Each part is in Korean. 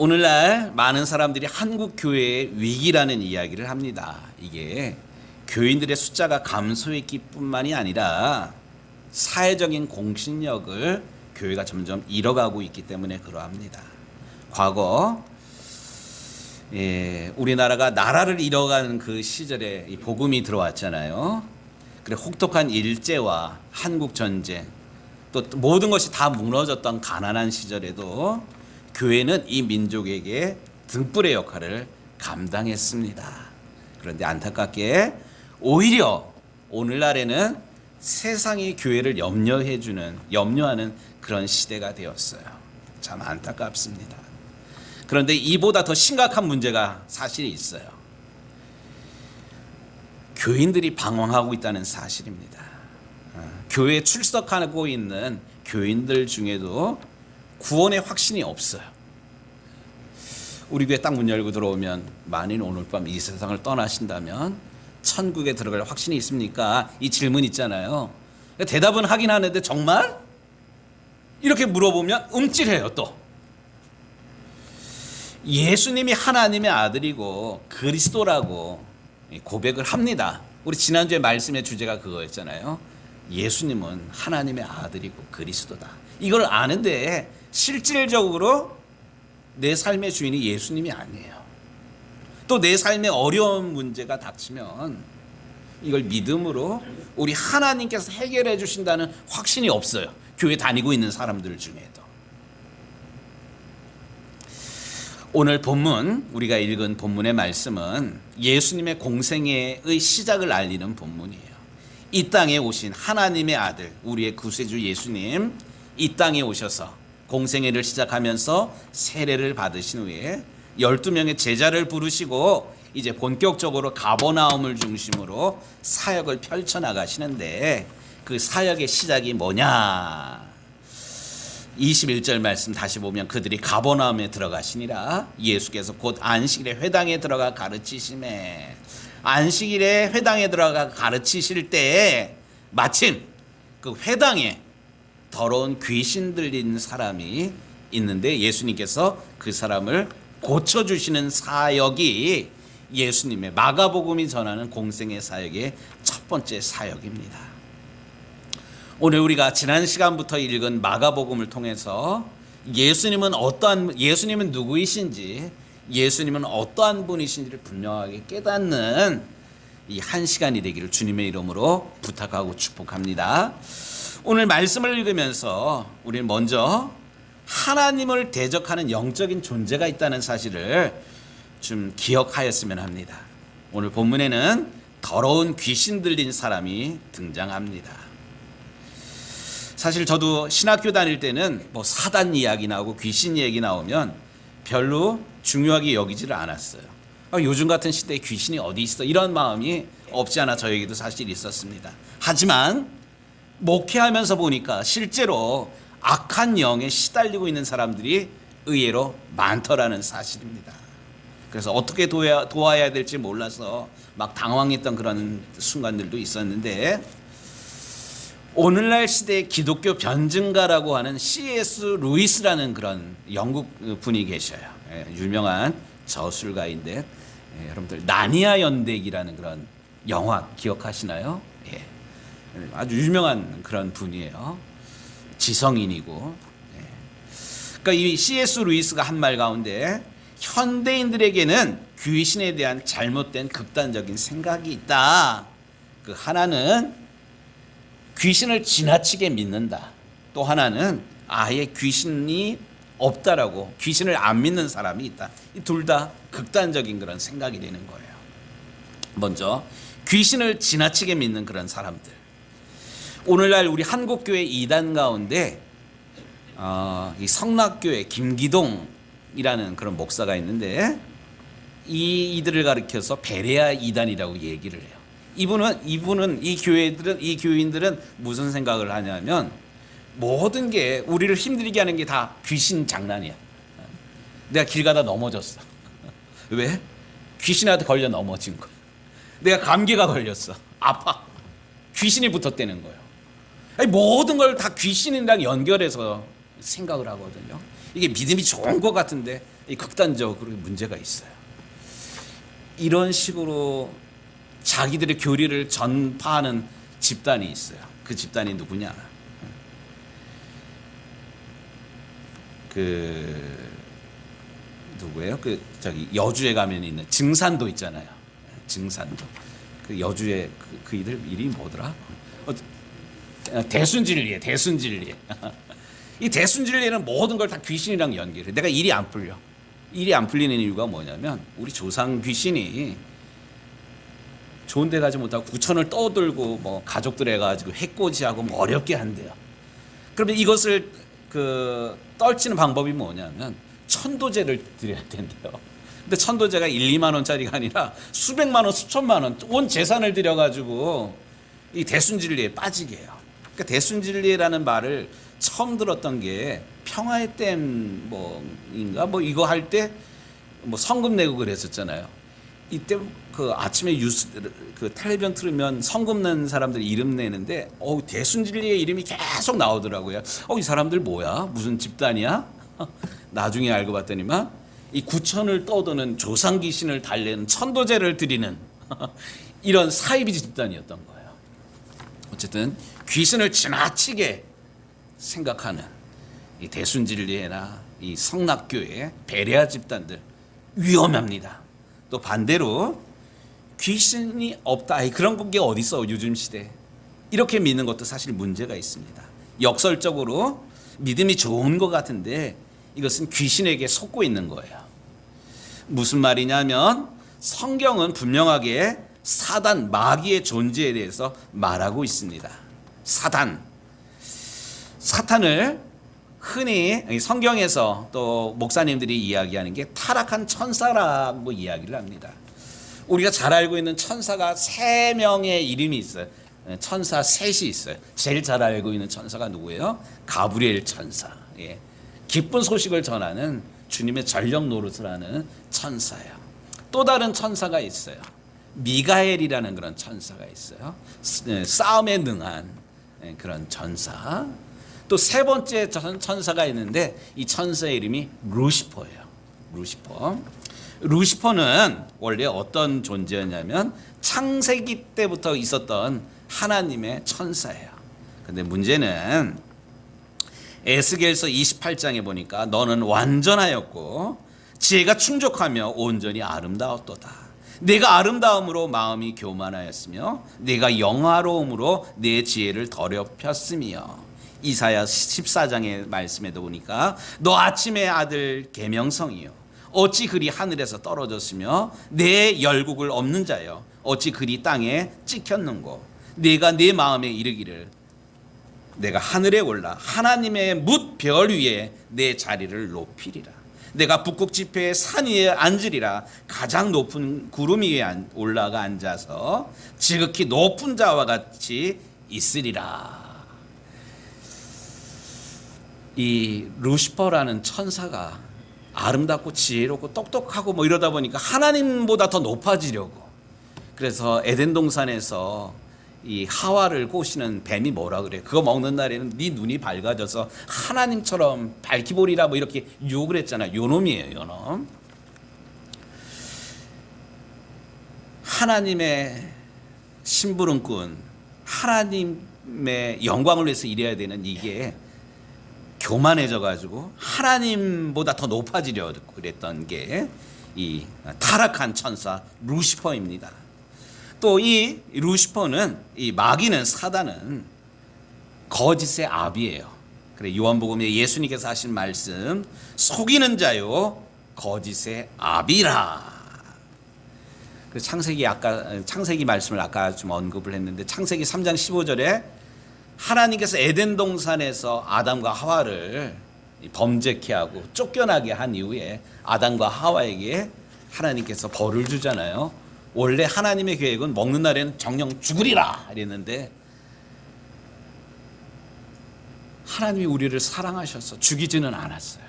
오늘날 많은 사람들이 한국 교회의 위기라는 이야기를 합니다. 이게 교인들의 숫자가 감소했기 뿐만이 아니라 사회적인 공신력을 교회가 점점 잃어가고 있기 때문에 그러합니다. 과거 우리나라가 나라를 잃어가는 그 시절에 이 복음이 들어왔잖아요. 그래 혹독한 일제와 한국 전쟁, 또 모든 것이 다 무너졌던 가난한 시절에도 교회는 이 민족에게 등불의 역할을 감당했습니다. 그런데 안타깝게 오히려 오늘날에는 세상이 교회를 염려하는 그런 시대가 되었어요. 참 안타깝습니다. 그런데 이보다 더 심각한 문제가 사실 있어요. 교인들이 방황하고 있다는 사실입니다. 교회에 출석하고 있는 교인들 중에도 구원의 확신이 없어요. 우리 교회 딱 문 열고 들어오면 만일 오늘 밤 이 세상을 떠나신다면 천국에 들어갈 확신이 있습니까? 이 질문 있잖아요. 대답은 하긴 하는데 정말? 이렇게 물어보면 움찔해요. 또 예수님이 하나님의 아들이고 그리스도라고 고백을 합니다. 우리 지난주에 말씀의 주제가 그거였잖아요. 예수님은 하나님의 아들이고 그리스도다. 이걸 아는데 실질적으로 내 삶의 주인이 예수님이 아니에요. 또 내 삶에 어려운 문제가 닥치면 이걸 믿음으로 우리 하나님께서 해결해 주신다는 확신이 없어요. 교회 다니고 있는 사람들 중에도. 오늘 본문, 우리가 읽은 본문의 말씀은 예수님의 공생애의 시작을 알리는 본문이에요. 이 땅에 오신 하나님의 아들, 우리의 구세주 예수님, 이 땅에 오셔서 공생애를 시작하면서 세례를 받으신 후에 12명의 제자를 부르시고 이제 본격적으로 가버나움을 중심으로 사역을 펼쳐나가시는데 그 사역의 시작이 뭐냐? 21절 말씀 다시 보면 그들이 가버나움에 들어가시니라. 예수께서 곧 안식일에 회당에 들어가 가르치시매, 안식일에 회당에 들어가 가르치실 때에 마침 그 회당에 더러운 귀신 들린 사람이 있는데 예수님께서 그 사람을 고쳐주시는 사역이 예수님의 마가복음이 전하는 공생의 사역의 첫 번째 사역입니다. 오늘 우리가 지난 시간부터 읽은 마가복음을 통해서 예수님은 누구이신지, 예수님은 어떠한 분이신지를 분명하게 깨닫는 이 한 시간이 되기를 주님의 이름으로 부탁하고 축복합니다. 오늘 말씀을 읽으면서 우리는 먼저 하나님을 대적하는 영적인 존재가 있다는 사실을 좀 기억하였으면 합니다. 오늘 본문에는 더러운 귀신 들린 사람이 등장합니다. 사실 저도 신학교 다닐 때는 뭐 사단 이야기 나오고 귀신 얘기 나오면 별로 중요하게 여기지를 않았어요. 요즘 같은 시대에 귀신이 어디 있어? 이런 마음이 없지 않아 저에게도 사실 있었습니다. 하지만 목회하면서 보니까 실제로 악한 영에 시달리고 있는 사람들이 의외로 많더라는 사실입니다. 그래서 어떻게 도와야 될지 몰라서 막 당황했던 그런 순간들도 있었는데, 오늘날 시대의 기독교 변증가라고 하는 C.S. 루이스라는 그런 영국 분이 계셔요. 유명한 저술가인데, 여러분들 나니아 연대기라는 그런 영화 기억하시나요? 아주 유명한 그런 분이에요. 지성인이고. 그러니까 이 C.S. 루이스가 한 말 가운데 현대인들에게는 귀신에 대한 잘못된 극단적인 생각이 있다. 그 하나는 귀신을 지나치게 믿는다. 또 하나는 아예 귀신이 없다라고, 귀신을 안 믿는 사람이 있다. 이 둘 다 극단적인 그런 생각이 되는 거예요. 먼저 귀신을 지나치게 믿는 그런 사람들. 오늘날 우리 한국교회 이단 가운데 이 성락교회 김기동이라는 그런 목사가 있는데 이들을 가리켜서 베레아 이단이라고 얘기를 해요. 이분은 이 교인들은 무슨 생각을 하냐면 모든 게 우리를 힘들게 하는 게 다 귀신 장난이야. 내가 길 가다 넘어졌어. 왜? 귀신한테 걸려 넘어진 거야. 내가 감기가 걸렸어. 아파. 귀신이 붙었다는 거예요. 아니, 모든 걸 다 귀신이랑 연결해서 생각을 하거든요. 이게 믿음이 좋은 것 같은데 이 극단적으로 문제가 있어요. 이런 식으로 자기들의 교리를 전파하는 집단이 있어요. 그 집단이 누구냐? 누구예요? 저기 여주에 가면 있는 증산도 있잖아요. 증산도. 그 여주의 그 이들 이름이 뭐더라? 대순진리에. 이 대순진리에는 모든 걸 다 귀신이랑 연결해. 내가 일이 안 풀려. 일이 안 풀리는 이유가 뭐냐면 우리 조상 귀신이 좋은 데 가지 못하고 구천을 떠들고 뭐 가족들 해가지고 해코지하고 뭐 어렵게 한대요. 그러면 이것을 떨치는 방법이 뭐냐면 천도제를 드려야 된대요. 근데 천도제가 1, 2만 원짜리가 아니라 수백만 원, 수천만 원, 온 재산을 들여가지고 이 대순진리에 빠지게 해요. 그러니까 대순진리라는 말을 처음 들었던 게 평화의 댐 뭐인가 뭐 이거 할 때 뭐 성금 내고 그랬었잖아요. 이때 아침에 뉴스 텔레비전 틀으면 성금 낸 사람들 이름 내는데 대순진리의 이름이 계속 나오더라고요. 이 사람들 뭐야? 무슨 집단이야? 나중에 알고 봤더니만 이 구천을 떠도는 조상 귀신을 달래는 천도제를 드리는 이런 사이비 집단이었던 거예요. 어쨌든 귀신을 지나치게 생각하는 이 대순진리회나 이 성낙교회 베레아 집단들 위험합니다. 또 반대로 귀신이 없다. 그런 게 어디 있어 요즘 시대. 이렇게 믿는 것도 사실 문제가 있습니다. 역설적으로 믿음이 좋은 것 같은데 이것은 귀신에게 속고 있는 거예요. 무슨 말이냐면 성경은 분명하게 사단, 마귀의 존재에 대해서 말하고 있습니다. 사탄을 흔히 성경에서 또 목사님들이 이야기하는 게 타락한 천사라고 이야기를 합니다. 우리가 잘 알고 있는 천사가 3명의 이름이 있어요. 천사 셋이 있어요. 제일 잘 알고 있는 천사가 누구예요? 가브리엘 천사. 예. 기쁜 소식을 전하는 주님의 전력 노릇을 하는 천사예요. 또 다른 천사가 있어요. 미가엘이라는 그런 천사가 있어요. 싸움에 능한 그런 천사. 또 세 번째 천사가 있는데 이 천사의 이름이 루시퍼예요. 루시퍼는 원래 어떤 존재였냐면 창세기 때부터 있었던 하나님의 천사예요. 근데 문제는 에스겔서 28장에 보니까 너는 완전하였고 지혜가 충족하며 온전히 아름다웠도다. 내가 아름다움으로 마음이 교만하였으며 내가 영화로움으로 내 지혜를 더럽혔으며 이사야 14장의 말씀에도 보니까 너 아침의 아들 계명성이요 어찌 그리 하늘에서 떨어졌으며 내 열국을 없는 자여 어찌 그리 땅에 찍혔는고 내가 내 마음에 이르기를 내가 하늘에 올라 하나님의 뭇 별 위에 내 자리를 높이리라. 내가 북극 지폐의 산 위에 앉으리라. 가장 높은 구름 위에 올라가 앉아서 지극히 높은 자와 같이 있으리라. 이 루시퍼라는 천사가 아름답고 지혜롭고 똑똑하고 뭐 이러다 보니까 하나님보다 더 높아지려고, 그래서 에덴 동산에서 이 하와를 꼬시는 뱀이 뭐라 그래? 그거 먹는 날에는 네 눈이 밝아져서 하나님처럼 밝히 보리라 뭐 이렇게 유혹을 했잖아. 요놈이에요, 요놈. 하나님의 심부름꾼, 하나님의 영광을 위해서 일해야 되는 이게 교만해져 가지고 하나님보다 더 높아지려고 그랬던 게 이 타락한 천사 루시퍼입니다. 또 이 루시퍼는, 이 마귀는, 사단은 거짓의 아비예요. 그래, 요한복음에 예수님께서 하신 말씀, 속이는 자요 거짓의 아비라. 그 창세기 말씀을 아까 좀 언급을 했는데, 창세기 3장 15절에 하나님께서 에덴 동산에서 아담과 하와를 범죄케 하고 쫓겨나게 한 이후에 아담과 하와에게 하나님께서 벌을 주잖아요. 원래 하나님의 계획은 먹는 날에는 정령 죽으리라 이랬는데, 하나님이 우리를 사랑하셔서 죽이지는 않았어요.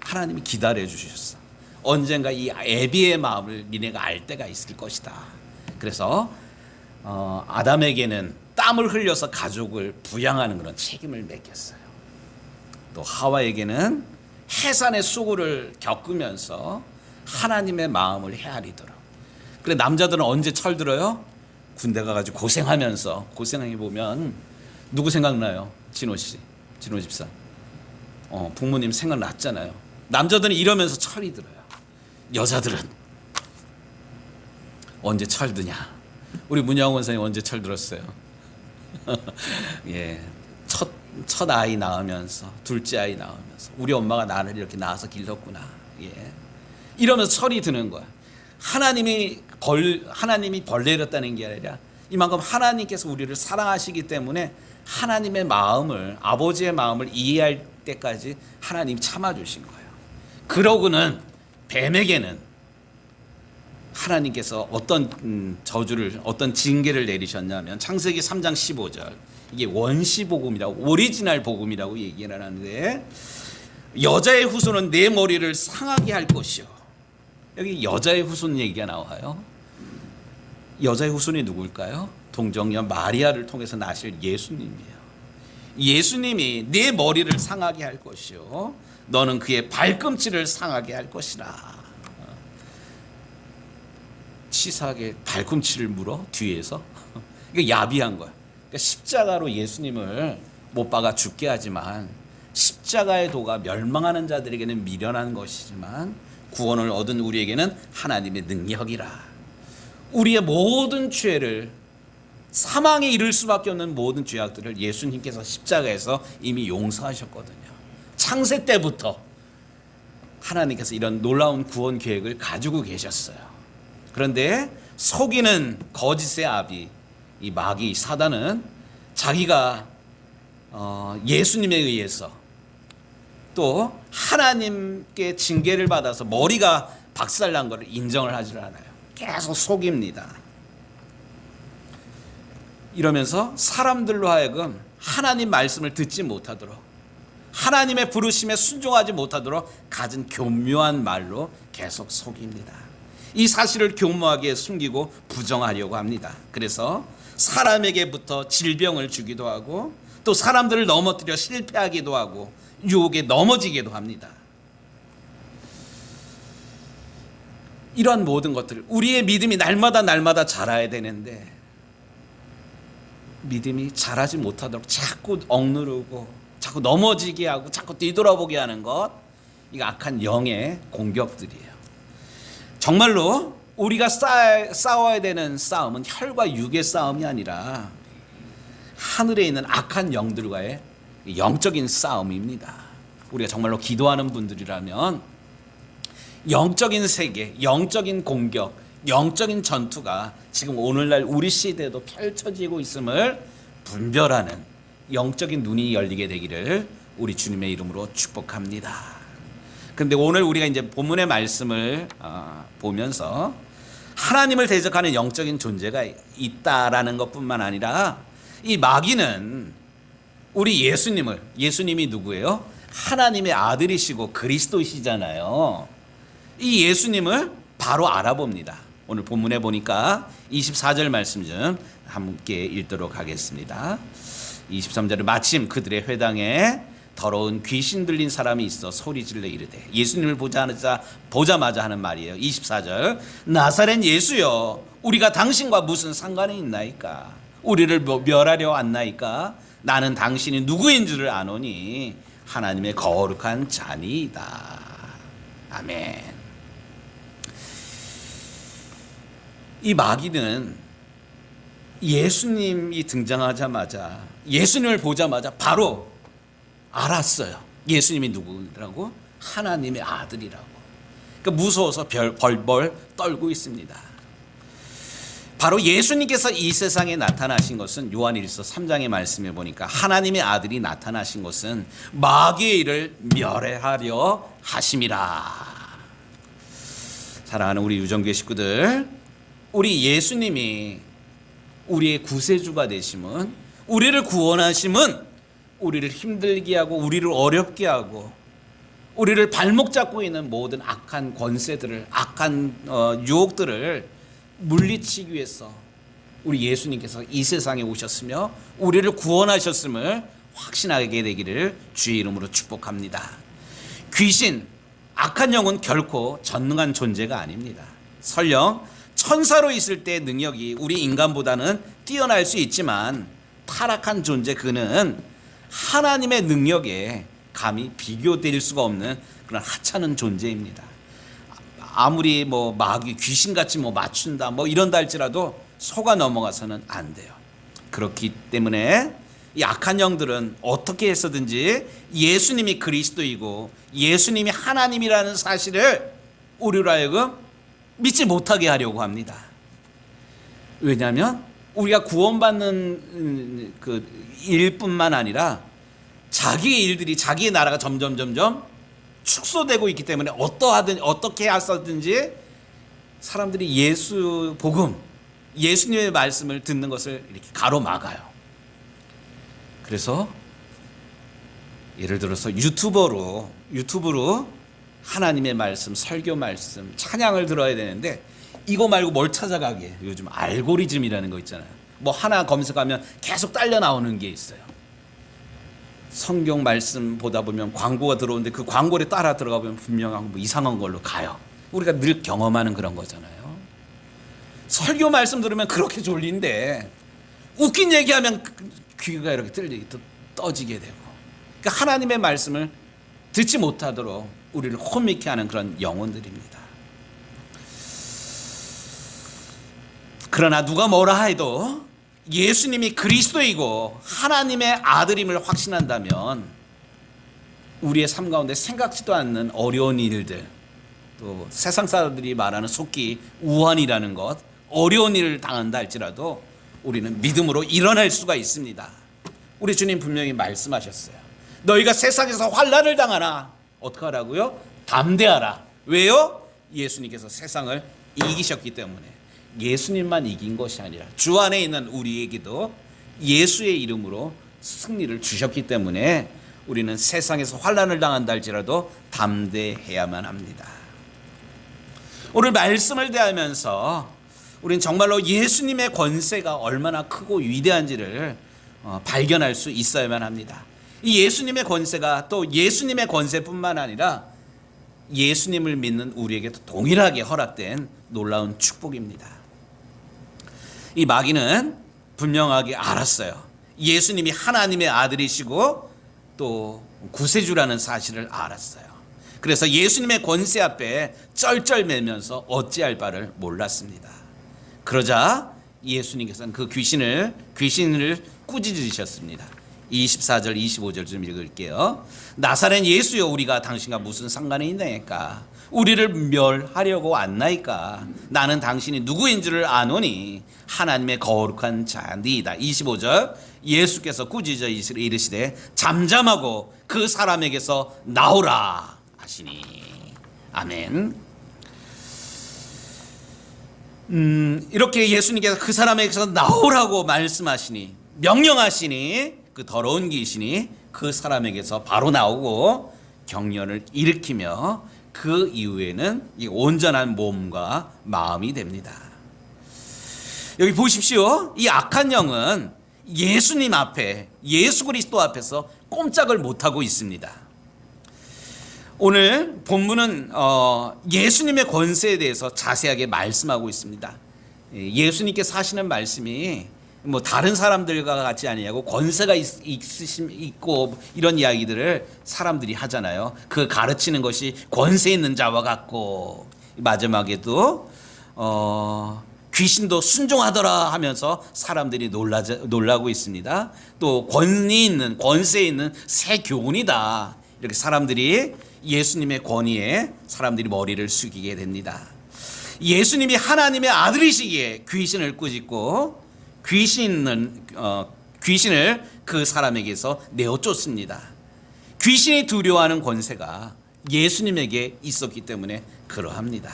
하나님이 기다려 주셨어. 언젠가 이 애비의 마음을 니네가 알 때가 있을 것이다. 그래서 아담에게는 땀을 흘려서 가족을 부양하는 그런 책임을 맡겼어요. 또 하와에게는 해산의 수고를 겪으면서 하나님의 마음을 헤아리더라. 그래 남자들은 언제 철들어요? 군대 가가지고 고생하면서 고생해 보면 누구 생각나요? 진호 씨, 진호 집사. 부모님 생각났잖아요. 남자들은 이러면서 철이 들어요. 여자들은 언제 철드냐? 우리 문양원 원사님 언제 철들었어요? 예, 첫 아이 낳으면서 둘째 아이 낳으면서 우리 엄마가 나를 이렇게 낳아서 길렀구나. 예, 이러면서 철이 드는 거야. 하나님이 벌 내렸다는 게 아니라 이만큼 하나님께서 우리를 사랑하시기 때문에 하나님의 마음을, 아버지의 마음을 이해할 때까지 하나님이 참아주신 거예요. 그러고는 뱀에게는 하나님께서 어떤 저주를, 어떤 징계를 내리셨냐면 창세기 3장 15절, 이게 원시 복음이라고, 오리지널 복음이라고 얘기를 하는데, 여자의 후손은 내 머리를 상하게 할 것이요. 여기 여자의 후손 얘기가 나와요. 여자의 후손이 누굴까요? 동정녀 마리아를 통해서 나실 예수님이에요. 예수님이 내 머리를 상하게 할 것이요, 너는 그의 발꿈치를 상하게 할 것이라. 치사하게 발꿈치를 물어 뒤에서. 이게 야비한 거야. 그러니까 십자가로 예수님을 못 박아 죽게 하지만 십자가의 도가 멸망하는 자들에게는 미련한 것이지만 구원을 얻은 우리에게는 하나님의 능력이라. 우리의 모든 죄를, 사망에 이를 수밖에 없는 모든 죄악들을 예수님께서 십자가에서 이미 용서하셨거든요. 창세 때부터 하나님께서 이런 놀라운 구원 계획을 가지고 계셨어요. 그런데 속이는 거짓의 아비, 이 마귀 사단은 자기가 예수님에 의해서 또 하나님께 징계를 받아서 머리가 박살난 것을 인정을 하지 않아요. 계속 속입니다. 이러면서 사람들로 하여금 하나님 말씀을 듣지 못하도록, 하나님의 부르심에 순종하지 못하도록 갖은 교묘한 말로 계속 속입니다. 이 사실을 교묘하게 숨기고 부정하려고 합니다. 그래서 사람에게부터 질병을 주기도 하고 또 사람들을 넘어뜨려 실패하기도 하고 유혹에 넘어지기도 합니다. 이러한 모든 것들, 우리의 믿음이 날마다 자라야 되는데 믿음이 자라지 못하도록 자꾸 억누르고 자꾸 넘어지게 하고 자꾸 뒤돌아보게 하는 것, 이거 악한 영의 공격들이에요. 정말로 우리가 싸워야 되는 싸움은 혈과 육의 싸움이 아니라 하늘에 있는 악한 영들과의 영적인 싸움입니다. 우리가 정말로 기도하는 분들이라면 영적인 세계, 영적인 공격, 영적인 전투가 지금 오늘날 우리 시대에도 펼쳐지고 있음을 분별하는 영적인 눈이 열리게 되기를 우리 주님의 이름으로 축복합니다. 그런데 오늘 우리가 이제 본문의 말씀을 보면서 하나님을 대적하는 영적인 존재가 있다라는 것뿐만 아니라 이 마귀는 우리 예수님이 누구예요? 하나님의 아들이시고 그리스도시잖아요. 이 예수님을 바로 알아봅니다. 오늘 본문에 보니까 24절 말씀 좀 함께 읽도록 하겠습니다. 23절에 마침 그들의 회당에 더러운 귀신 들린 사람이 있어 소리질러 이르되, 예수님을 보자마자 하는 말이에요. 24절, 나사렛 예수여, 우리가 당신과 무슨 상관이 있나이까? 우리를 멸하려 왔나이까? 나는 당신이 누구인 줄을 아노니 하나님의 거룩한 자니이다. 아멘. 이 마귀는 예수님이 등장하자마자, 예수님을 보자마자 바로 알았어요. 예수님이 누구라고? 하나님의 아들이라고. 그러니까 무서워서 벌벌 떨고 있습니다. 바로 예수님께서 이 세상에 나타나신 것은 요한일서 3장의 말씀에 보니까 하나님의 아들이 나타나신 것은 마귀의 일을 멸하려 하심이라. 사랑하는 우리 유정교회 식구들, 우리 예수님이 우리의 구세주가 되심은, 우리를 구원하심은 우리를 힘들게 하고 우리를 어렵게 하고 우리를 발목 잡고 있는 모든 악한 권세들을, 악한 유혹들을 물리치기 위해서 우리 예수님께서 이 세상에 오셨으며 우리를 구원하셨음을 확신하게 되기를 주의 이름으로 축복합니다. 귀신, 악한 영은 결코 전능한 존재가 아닙니다. 설령 천사로 있을 때 능력이 우리 인간보다는 뛰어날 수 있지만 타락한 존재 그는 하나님의 능력에 감히 비교될 수가 없는 그런 하찮은 존재입니다. 아무리 마귀 귀신같이 맞춘다 이런다 할지라도 속아 넘어가서는 안 돼요. 그렇기 때문에 이 악한 영들은 어떻게 해서든지 예수님이 그리스도이고 예수님이 하나님이라는 사실을 우리로 하여금 믿지 못하게 하려고 합니다. 왜냐하면 우리가 구원받는 그 일뿐만 아니라 자기의 일들이 자기의 나라가 점점 축소되고 있기 때문에 어떻게 하서든지 사람들이 예수 복음, 예수님의 말씀을 듣는 것을 이렇게 가로막아요. 그래서 예를 들어서 유튜브로 하나님의 말씀, 설교 말씀, 찬양을 들어야 되는데 이거 말고 뭘 찾아가게 해요. 요즘 알고리즘이라는 거 있잖아요. 하나 검색하면 계속 딸려 나오는 게 있어요. 성경 말씀 보다 보면 광고가 들어오는데 그 광고를 따라 들어가 보면 분명한 이상한 걸로 가요. 우리가 늘 경험하는 그런 거잖아요. 설교 말씀 들으면 그렇게 졸린데 웃긴 얘기하면 귀가 이렇게 떠지게 되고, 그러니까 하나님의 말씀을 듣지 못하도록 우리를 혼미케 하는 그런 영혼들입니다. 그러나 누가 뭐라 해도 예수님이 그리스도이고 하나님의 아들임을 확신한다면 우리의 삶 가운데 생각지도 않는 어려운 일들, 또 세상 사람들이 말하는 속기 우환이라는 것, 어려운 일을 당한다 할지라도 우리는 믿음으로 일어날 수가 있습니다. 우리 주님 분명히 말씀하셨어요. 너희가 세상에서 환난을 당하나 어떻게 하라고요? 담대하라. 왜요? 예수님께서 세상을 이기셨기 때문에. 예수님만 이긴 것이 아니라 주 안에 있는 우리에게도 예수의 이름으로 승리를 주셨기 때문에 우리는 세상에서 환난을 당한다 할지라도 담대해야만 합니다. 오늘 말씀을 대하면서 우리는 정말로 예수님의 권세가 얼마나 크고 위대한지를 발견할 수 있어야만 합니다. 이 예수님의 권세가 또 예수님의 권세뿐만 아니라 예수님을 믿는 우리에게도 동일하게 허락된 놀라운 축복입니다. 이 마귀는 분명하게 알았어요. 예수님이 하나님의 아들이시고 또 구세주라는 사실을 알았어요. 그래서 예수님의 권세 앞에 쩔쩔매면서 어찌할 바를 몰랐습니다. 그러자 예수님께서는 그 귀신을 꾸짖으셨습니다. 24절 25절 좀 읽을게요. 나사렛 예수여, 우리가 당신과 무슨 상관이 있나이까? 우리를 멸하려고 왔나이까? 나는 당신이 누구인 줄을 아노니 하나님의 거룩한 자니이다. 25절 예수께서 꾸짖어 이르시되 잠잠하고 그 사람에게서 나오라 하시니. 아멘. 이렇게 예수님께서 그 사람에게서 나오라고 말씀하시니, 명령하시니 그 더러운 귀신이 그 사람에게서 바로 나오고 경련을 일으키며 그 이후에는 이 온전한 몸과 마음이 됩니다. 여기 보십시오. 이 악한 영은 예수님 앞에, 예수 그리스도 앞에서 꼼짝을 못하고 있습니다. 오늘 본문은 예수님의 권세에 대해서 자세하게 말씀하고 있습니다. 예수님께서 하시는 말씀이 다른 사람들과 같지 아니하고 권세가 있고 이런 이야기들을 사람들이 하잖아요. 그 가르치는 것이 권세 있는 자와 같고, 마지막에도 귀신도 순종하더라 하면서 사람들이 놀라고 있습니다. 또 권세 있는 새 교훈이다, 이렇게 사람들이 예수님의 권위에 사람들이 머리를 숙이게 됩니다. 예수님이 하나님의 아들이시기에 귀신을 꾸짖고 귀신을 그 사람에게서 내어 쫓습니다. 귀신이 두려워하는 권세가 예수님에게 있었기 때문에 그러합니다.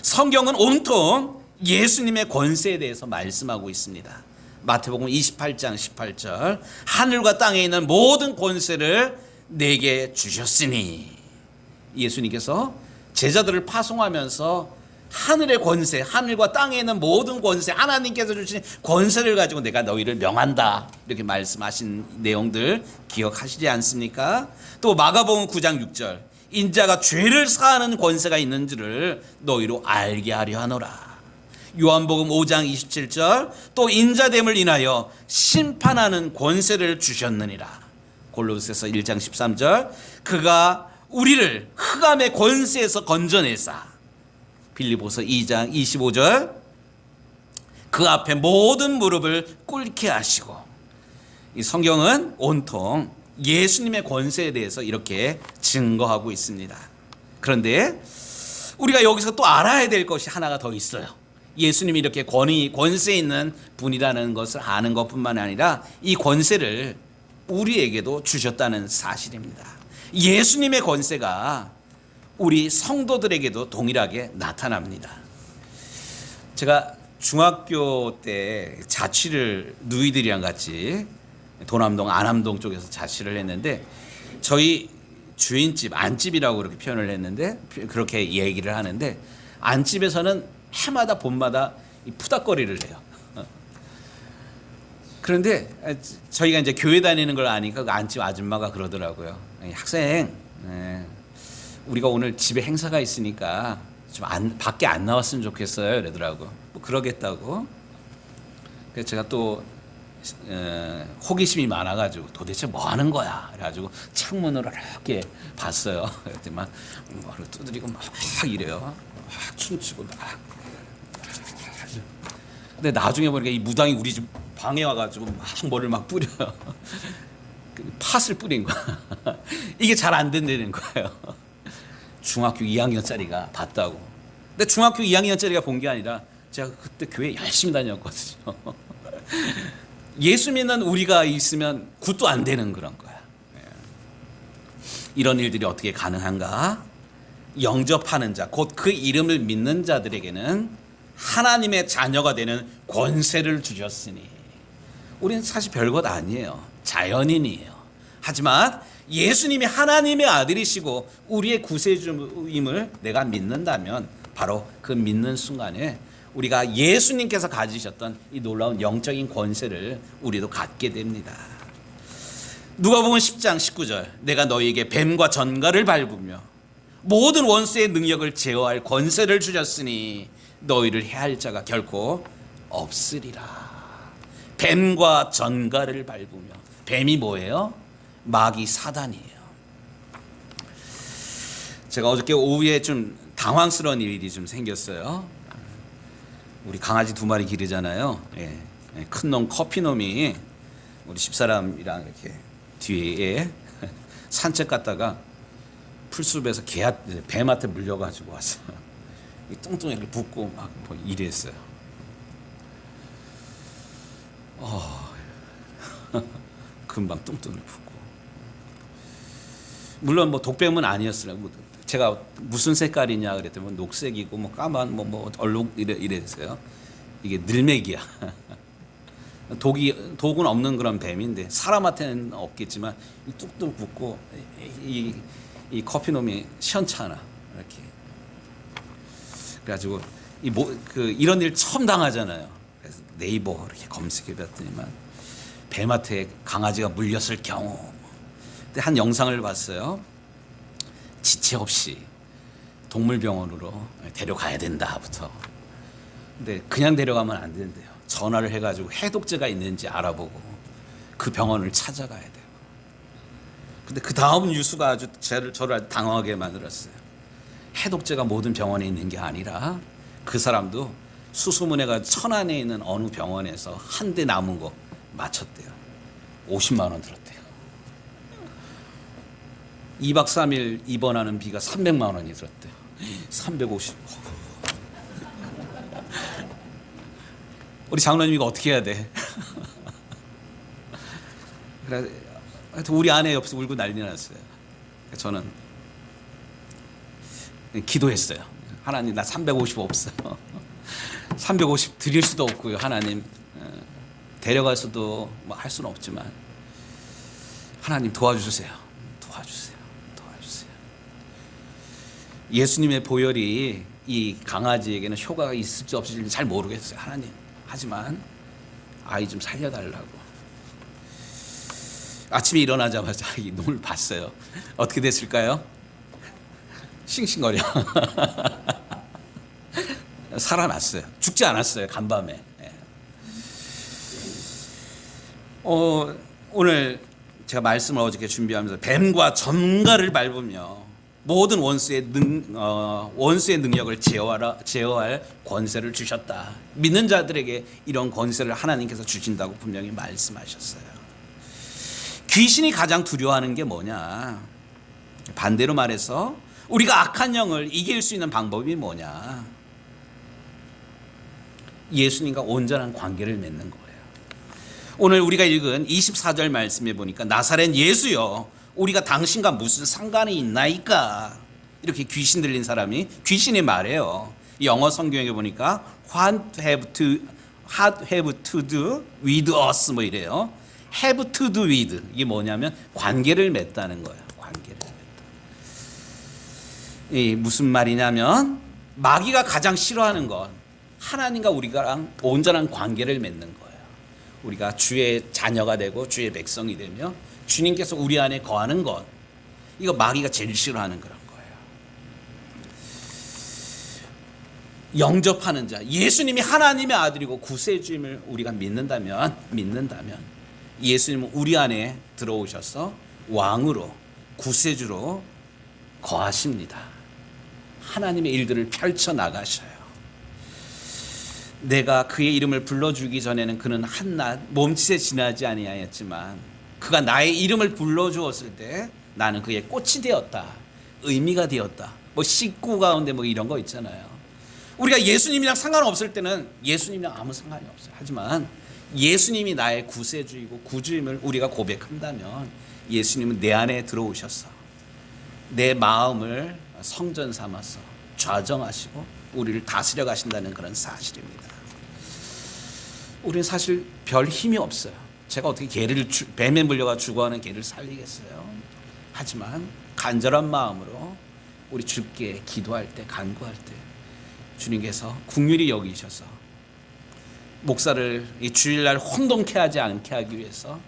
성경은 온통 예수님의 권세에 대해서 말씀하고 있습니다. 마태복음 28장 18절 하늘과 땅에 있는 모든 권세를 내게 주셨으니, 예수님께서 제자들을 파송하면서 하늘의 권세, 하늘과 땅에 있는 모든 권세, 하나님께서 주신 권세를 가지고 내가 너희를 명한다, 이렇게 말씀하신 내용들 기억하시지 않습니까? 또 마가복음 9장 6절, 인자가 죄를 사하는 권세가 있는 줄을 너희로 알게 하려 하노라. 요한복음 5장 27절, 또 인자됨을 인하여 심판하는 권세를 주셨느니라. 골로새서 1장 13절, 그가 우리를 흑암의 권세에서 건져내사. 빌립보서 2장 25절, 그 앞에 모든 무릎을 꿇게 하시고. 이 성경은 온통 예수님의 권세에 대해서 이렇게 증거하고 있습니다. 그런데 우리가 여기서 또 알아야 될 것이 하나가 더 있어요. 예수님이 이렇게 권세 있는 분이라는 것을 아는 것뿐만 아니라 이 권세를 우리에게도 주셨다는 사실입니다. 예수님의 권세가 우리 성도들에게도 동일하게 나타납니다. 제가 중학교 때 자취를 누이들이랑 같이 도남동, 안암동 쪽에서 자취를 했는데, 저희 주인집, 안집이라고 그렇게 표현을 했는데, 그렇게 얘기를 하는데, 안집에서는 해마다 봄마다 푸닥거리를 해요. 그런데 저희가 이제 교회 다니는 걸 아니까 그 안집 아줌마가 그러더라고요. 학생, 우리가 오늘 집에 행사가 있으니까 좀 밖에 안 나왔으면 좋겠어요, 이러더라고. 뭐 그러겠다고. 그래서 제가 또 호기심이 많아가지고 도대체 뭐 하는 거야? 그래가지고 창문으로 이렇게 봤어요. 그랬더니 막 두드리고 막 이래요. 막 춤추고 막. 근데 나중에 보니까 이 무당이 우리 집 방에 와가지고 막 뭐를 막 뿌려요. 팥을 뿌린 거야. 이게 잘 안 된다는 거예요. 중학교 2학년짜리가 봤다고. 근데 중학교 2학년짜리가 본 게 아니라 제가 그때 교회 열심히 다녔거든요. 예수 믿는 우리가 있으면 굿도 안 되는 그런 거야. 이런 일들이 어떻게 가능한가? 영접하는 자, 곧 그 이름을 믿는 자들에게는 하나님의 자녀가 되는 권세를 주셨으니. 우리는 사실 별것 아니에요. 자연인이에요. 하지만 예수님이 하나님의 아들이시고 우리의 구세주임을 내가 믿는다면 바로 그 믿는 순간에 우리가 예수님께서 가지셨던 이 놀라운 영적인 권세를 우리도 갖게 됩니다. 누가복음 10장 19절, 내가 너희에게 뱀과 전갈을 밟으며 모든 원수의 능력을 제어할 권세를 주셨으니 너희를 해할 자가 결코 없으리라. 뱀과 전갈을 밟으며. 뱀이 뭐예요? 마귀 사단이에요. 제가 어저께 오후에 좀 당황스러운 일이 좀 생겼어요. 우리 강아지 2마리 기르잖아요. 예. 큰 놈 커피놈이 우리 집사람이랑 이렇게 뒤에 산책 갔다가 풀숲에서 뱀한테 물려가지고 왔어요. 뚱뚱 이렇게 붓고 막 이랬어요. 금방 뚱뚱을 붓고. 물론 뭐 독뱀은 아니었어요. 제가 무슨 색깔이냐 그랬더니 뭐 녹색이고 뭐 까만 뭐 얼룩 이랬어요. 이게 늘맥이야. 독은 없는 그런 뱀인데 사람한테는 없겠지만 뚝뚝 붓고 이 커피놈이 시원찮아 이렇게. 그래가지고 이런 일 처음 당하잖아요. 그래서 네이버 이렇게 검색해봤더니만 뱀한테 강아지가 물렸을 경우. 근데 한 영상을 봤어요. 지체 없이 동물병원으로 데려가야 된다부터. 근데 그냥 데려가면 안 된대요. 전화를 해가지고 해독제가 있는지 알아보고 그 병원을 찾아가야 돼요. 근데 그 다음 뉴스가 아주 저를 당황하게 만들었어요. 해독제가 모든 병원에 있는 게 아니라 그 사람도 수소문해가 천안에 있는 어느 병원에서 한 대 남은 거 맞췄대요. 50만 원 들었대요. 2박 3일 입원하는 비가 300만 원이 들었대요. 350. 우리 장로님 이거 어떻게 해야 돼? 그래, 우리 아내 옆에서 울고 난리 났어요. 저는 기도했어요. 하나님 나 350 없어. 350 드릴 수도 없고요. 하나님 데려갈 수도 뭐 할 수는 없지만 하나님 도와주세요. 도와주세요. 예수님의 보혈이 이 강아지에게는 효과가 있을지 없을지 잘 모르겠어요, 하나님. 하지만 아이 좀 살려달라고. 아침에 일어나자마자 이 놈을 봤어요. 어떻게 됐을까요? 싱싱거려. 살아났어요. 죽지 않았어요, 간밤에. 오늘 제가 말씀을 어저께 준비하면서 뱀과 전갈을 밟으며 모든 원수의 능력을 제어할 권세를 주셨다. 믿는 자들에게 이런 권세를 하나님께서 주신다고 분명히 말씀하셨어요. 귀신이 가장 두려워하는 게 뭐냐? 반대로 말해서 우리가 악한 영을 이길 수 있는 방법이 뭐냐? 예수님과 온전한 관계를 맺는 거예요. 오늘 우리가 읽은 24절 말씀에 보니까 나사렛 예수여, 우리가 당신과 무슨 상관이 있나이까? 이렇게 귀신 들린 사람이 귀신이 말해요. 영어 성경에 보니까 What have to do with us 뭐 이래요. Have to do with, 이게 뭐냐면 관계를 맺다는 거예요. 관계를 맺다. 이 무슨 말이냐면 마귀가 가장 싫어하는 건 하나님과 우리랑 온전한 관계를 맺는 거예요. 우리가 주의 자녀가 되고 주의 백성이 되며 주님께서 우리 안에 거하는 것, 이거 마귀가 제일 싫어하는 그런 거예요. 영접하는 자, 예수님이 하나님의 아들이고 구세주임을 우리가 믿는다면 예수님은 우리 안에 들어오셔서 왕으로 구세주로 거하십니다. 하나님의 일들을 펼쳐나가셔요. 내가 그의 이름을 불러주기 전에는 그는 한낱 몸짓에 지나지 아니하였지만 그가 나의 이름을 불러주었을 때 나는 그의 꽃이 되었다. 의미가 되었다. 뭐 식구 가운데 뭐 이런 거 있잖아요. 우리가 예수님이랑 상관없을 때는 예수님이랑 아무 상관이 없어요. 하지만 예수님이 나의 구세주이고 구주임을 우리가 고백한다면 예수님은 내 안에 들어오셔서 내 마음을 성전 삼아서 좌정하시고 우리를 다스려 가신다는 그런 사실입니다. 우리는 사실 별 힘이 없어요. 제가 어떻게 뱀에 물려가 죽어가는 개를 살리겠어요. 하지만 간절한 마음으로 우리 주께 기도할 때, 간구할 때 주님께서 긍휼히 여기셔서 목사를 이 주일날 혼동케 하지 않게 하기 위해서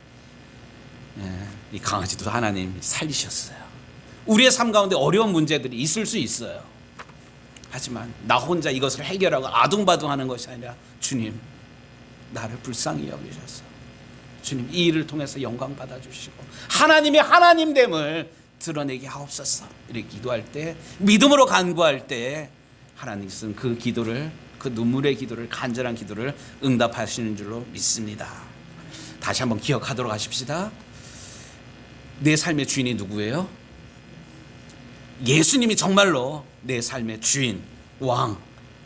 이 강아지도 하나님 살리셨어요. 우리의 삶 가운데 어려운 문제들이 있을 수 있어요. 하지만 나 혼자 이것을 해결하고 아둥바둥하는 것이 아니라 주님, 나를 불쌍히 여기셔서 주님 이 일을 통해서 영광 받아주시고 하나님의 하나님됨을 드러내게 하옵소서. 이렇게 기도할 때, 믿음으로 간구할 때 하나님께서는 그 기도를, 그 눈물의 기도를, 간절한 기도를 응답하시는 줄로 믿습니다. 다시 한번 기억하도록 하십시다. 내 삶의 주인이 누구예요? 예수님이 정말로 내 삶의 주인, 왕,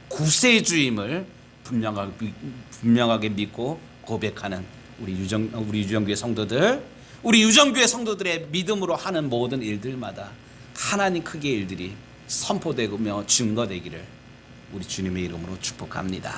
구세주임을 분명하게 믿고 고백하는 우리 유정교회 성도들, 우리 유정교회 성도들의 믿음으로 하는 모든 일들마다 하나님 크기의 일들이 선포되며 증거되기를 우리 주님의 이름으로 축복합니다.